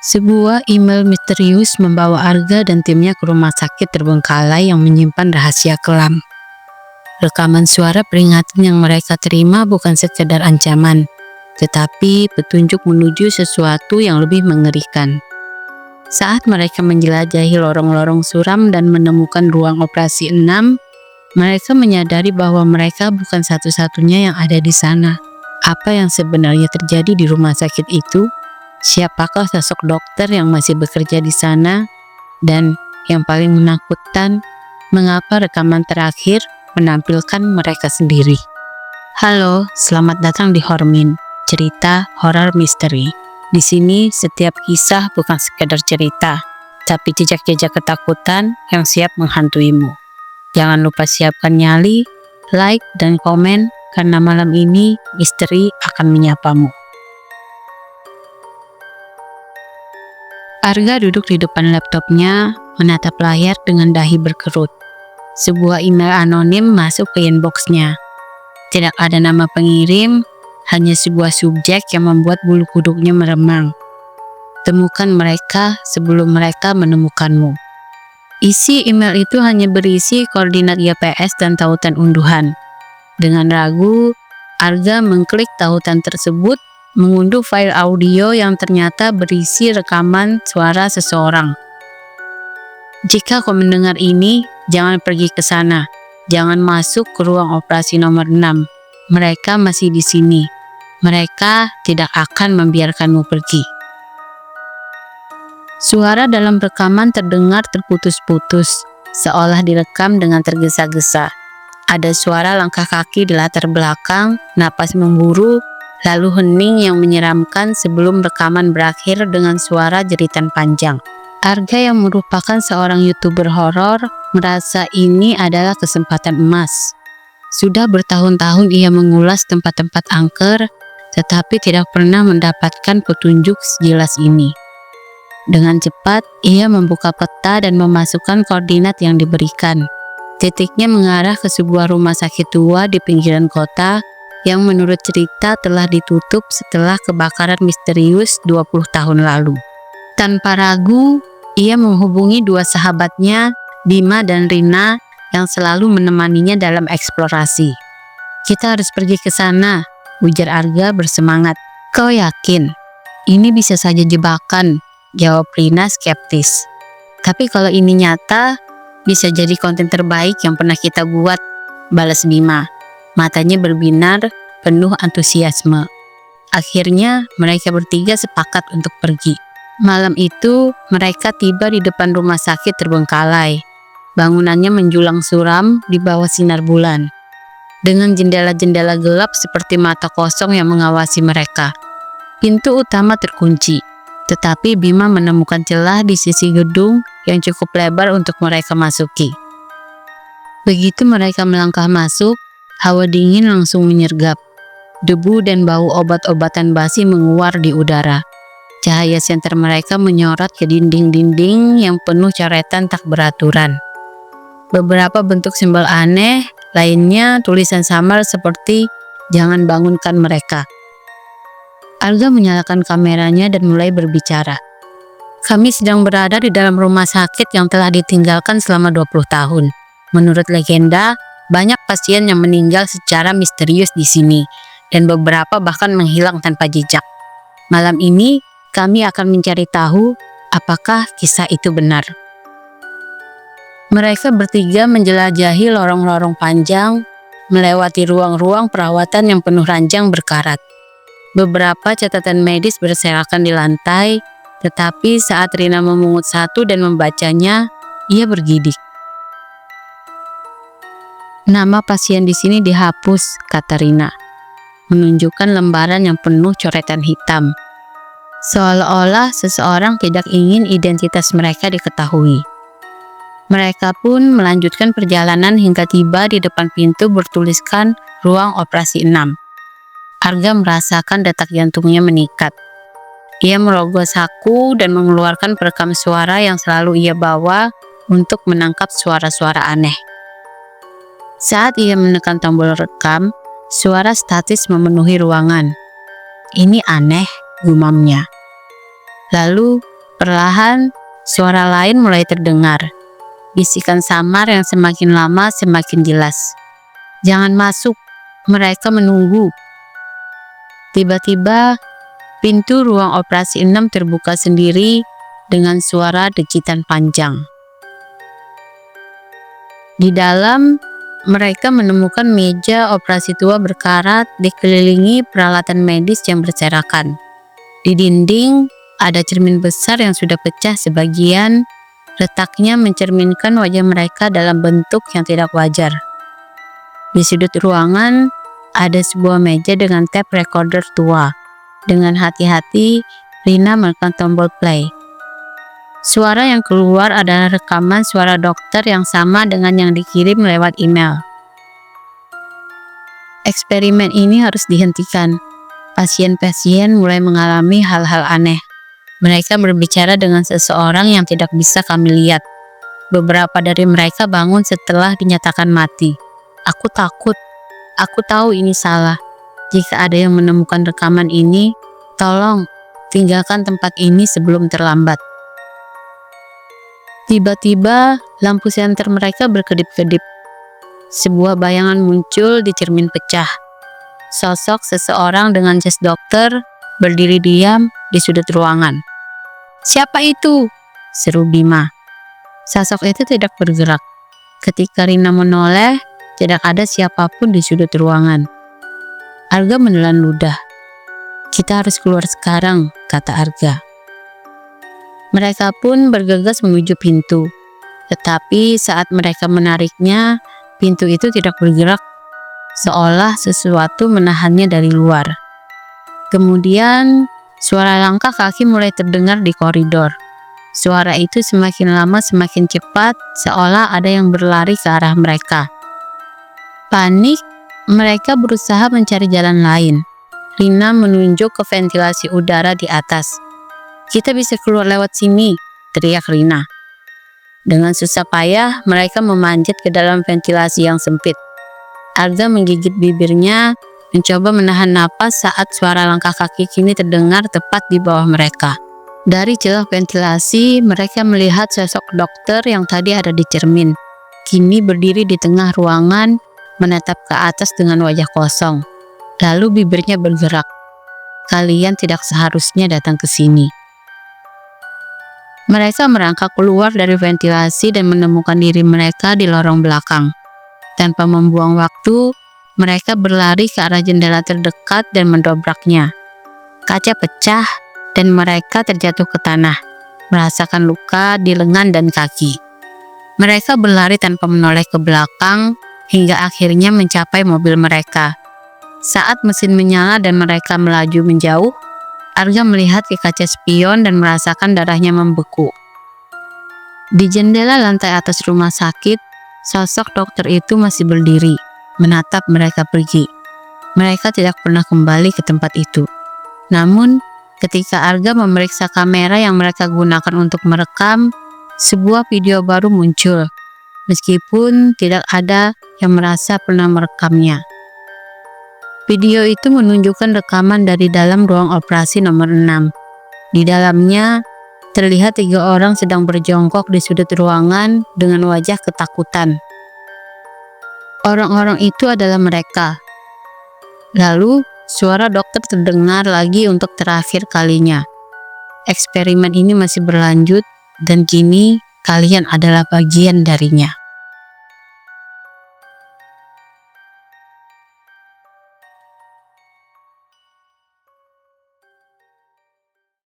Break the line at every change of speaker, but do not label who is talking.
Sebuah email misterius membawa Arga dan timnya ke rumah sakit terbengkalai yang menyimpan rahasia kelam. Rekaman suara peringatan yang mereka terima bukan sekedar ancaman, tetapi petunjuk menuju sesuatu yang lebih mengerikan. Saat mereka menjelajahi lorong-lorong suram dan menemukan ruang operasi 6, mereka menyadari bahwa mereka bukan satu-satunya yang ada di sana. Apa yang sebenarnya terjadi di rumah sakit itu? Siapakah sosok dokter yang masih bekerja di sana? Dan yang paling menakutkan, mengapa rekaman terakhir menampilkan mereka sendiri? Halo, selamat datang di Hormin, cerita horor misteri. Di sini setiap kisah bukan sekedar cerita, tapi jejak-jejak ketakutan yang siap menghantuimu. Jangan lupa siapkan nyali, like, dan komen, karena malam ini misteri akan menyapamu. Arga duduk di depan laptopnya, menatap layar dengan dahi berkerut. Sebuah email anonim masuk ke inboxnya. Tidak ada nama pengirim, hanya sebuah subjek yang membuat bulu kuduknya meremang. Temukan mereka sebelum mereka menemukanmu. Isi email itu hanya berisi koordinat GPS dan tautan unduhan. Dengan ragu, Arga mengklik tautan tersebut, mengunduh file audio yang ternyata berisi rekaman suara seseorang. Jika kau mendengar ini, jangan pergi ke sana. Jangan masuk ke ruang operasi nomor 6. Mereka masih di sini. Mereka tidak akan membiarkanmu pergi. Suara dalam rekaman terdengar terputus-putus, seolah direkam dengan tergesa-gesa. Ada suara langkah kaki di latar belakang, napas memburu, lalu hening yang menyeramkan sebelum rekaman berakhir dengan suara jeritan panjang. Arga yang merupakan seorang YouTuber horor merasa ini adalah kesempatan emas. Sudah bertahun-tahun ia mengulas tempat-tempat angker, tetapi tidak pernah mendapatkan petunjuk sejelas ini. Dengan cepat, ia membuka peta dan memasukkan koordinat yang diberikan. Titiknya mengarah ke sebuah rumah sakit tua di pinggiran kota, yang menurut cerita telah ditutup setelah kebakaran misterius 20 tahun lalu. Tanpa ragu, ia menghubungi dua sahabatnya, Bima dan Rina, yang selalu menemaninya dalam eksplorasi. Kita harus pergi ke sana, ujar Arga bersemangat. Kau yakin? Ini bisa saja jebakan, jawab Rina skeptis. Tapi kalau ini nyata, bisa jadi konten terbaik yang pernah kita buat, balas Bima. Matanya berbinar, penuh antusiasme. Akhirnya, mereka bertiga sepakat untuk pergi. Malam itu, mereka tiba di depan rumah sakit terbengkalai. Bangunannya menjulang suram di bawah sinar bulan, dengan jendela-jendela gelap seperti mata kosong yang mengawasi mereka. Pintu utama terkunci, tetapi Bima menemukan celah di sisi gedung yang cukup lebar untuk mereka masuki. Begitu mereka melangkah masuk, hawa dingin langsung menyergap. Debu dan bau obat-obatan basi menguar di udara. Cahaya senter mereka menyorot ke dinding-dinding yang penuh coretan tak beraturan. Beberapa bentuk simbol aneh, lainnya tulisan samar seperti "Jangan bangunkan mereka". Arga menyalakan kameranya dan mulai berbicara. Kami sedang berada di dalam rumah sakit yang telah ditinggalkan selama 20 tahun. Menurut legenda, banyak pasien yang meninggal secara misterius di sini, dan beberapa bahkan menghilang tanpa jejak. Malam ini, kami akan mencari tahu apakah kisah itu benar. Mereka bertiga menjelajahi lorong-lorong panjang, melewati ruang-ruang perawatan yang penuh ranjang berkarat. Beberapa catatan medis berserakan di lantai, tetapi saat Rina memungut satu dan membacanya, ia bergidik. Nama pasien di sini dihapus, kata Rina, menunjukkan lembaran yang penuh coretan hitam. Seolah-olah seseorang tidak ingin identitas mereka diketahui. Mereka pun melanjutkan perjalanan hingga tiba di depan pintu bertuliskan ruang operasi 6. Arga merasakan detak jantungnya meningkat. Ia merogoh saku dan mengeluarkan perekam suara yang selalu ia bawa untuk menangkap suara-suara aneh. Saat ia menekan tombol rekam, suara statis memenuhi ruangan. Ini aneh, gumamnya. Lalu, Perlahan, suara lain mulai terdengar. Bisikan samar yang semakin lama semakin jelas. "Jangan masuk, mereka menunggu." Tiba-tiba, pintu ruang operasi 6 terbuka sendiri dengan suara degitan panjang. Di dalam, mereka menemukan meja operasi tua berkarat dikelilingi peralatan medis yang berserakan. Di dinding, ada cermin besar yang sudah pecah sebagian. Letaknya mencerminkan wajah mereka dalam bentuk yang tidak wajar. Di sudut ruangan, ada sebuah meja dengan tape recorder tua. Dengan hati-hati, Rina menekan tombol play. Suara yang keluar adalah rekaman suara dokter yang sama dengan yang dikirim lewat email. Eksperimen ini harus dihentikan. Pasien-pasien mulai mengalami hal-hal aneh. Mereka berbicara dengan seseorang yang tidak bisa kami lihat. Beberapa dari mereka bangun setelah dinyatakan mati. "Aku takut. Aku tahu ini salah. Jika ada yang menemukan rekaman ini, tolong tinggalkan tempat ini sebelum terlambat." Tiba-tiba, lampu senter mereka berkedip-kedip. Sebuah bayangan muncul di cermin pecah. Sosok seseorang dengan jas dokter berdiri diam di sudut ruangan. "Siapa itu?" seru Bima. Sosok itu tidak bergerak. Ketika Rina menoleh, tidak ada siapapun di sudut ruangan. Arga menelan ludah. "Kita harus keluar sekarang," kata Arga. Mereka pun bergegas menuju pintu. Tetapi saat mereka menariknya, pintu itu tidak bergerak, seolah sesuatu menahannya dari luar. Kemudian, suara langkah kaki mulai terdengar di koridor. Suara itu semakin lama semakin cepat, seolah ada yang berlari ke arah mereka. Panik, mereka berusaha mencari jalan lain. Rina menunjuk ke ventilasi udara di atas. "Kita bisa keluar lewat sini," teriak Rina. Dengan susah payah, mereka memanjat ke dalam ventilasi yang sempit. Arga menggigit bibirnya, mencoba menahan napas saat suara langkah kaki kini terdengar tepat di bawah mereka. Dari celah ventilasi, mereka melihat sosok dokter yang tadi ada di cermin. Kini berdiri di tengah ruangan, menatap ke atas dengan wajah kosong. Lalu bibirnya bergerak. "Kalian tidak seharusnya datang ke sini." Mereka merangkak keluar dari ventilasi dan menemukan diri mereka di lorong belakang. Tanpa membuang waktu, mereka berlari ke arah jendela terdekat dan mendobraknya. Kaca pecah dan mereka terjatuh ke tanah, merasakan luka di lengan dan kaki. Mereka berlari tanpa menoleh ke belakang hingga akhirnya mencapai mobil mereka. Saat mesin menyala dan mereka melaju menjauh, Arga melihat ke kaca spion dan merasakan darahnya membeku. Di jendela lantai atas rumah sakit, sosok dokter itu masih berdiri, menatap mereka pergi. Mereka tidak pernah kembali ke tempat itu. Namun, ketika Arga memeriksa kamera yang mereka gunakan untuk merekam, sebuah video baru muncul, meskipun tidak ada yang merasa pernah merekamnya. Video itu menunjukkan rekaman dari dalam ruang operasi nomor 6. Di dalamnya, terlihat 3 orang sedang berjongkok di sudut ruangan dengan wajah ketakutan. Orang-orang itu adalah mereka. Lalu, suara dokter terdengar lagi untuk terakhir kalinya. Eksperimen ini masih berlanjut, dan kini kalian adalah bagian darinya.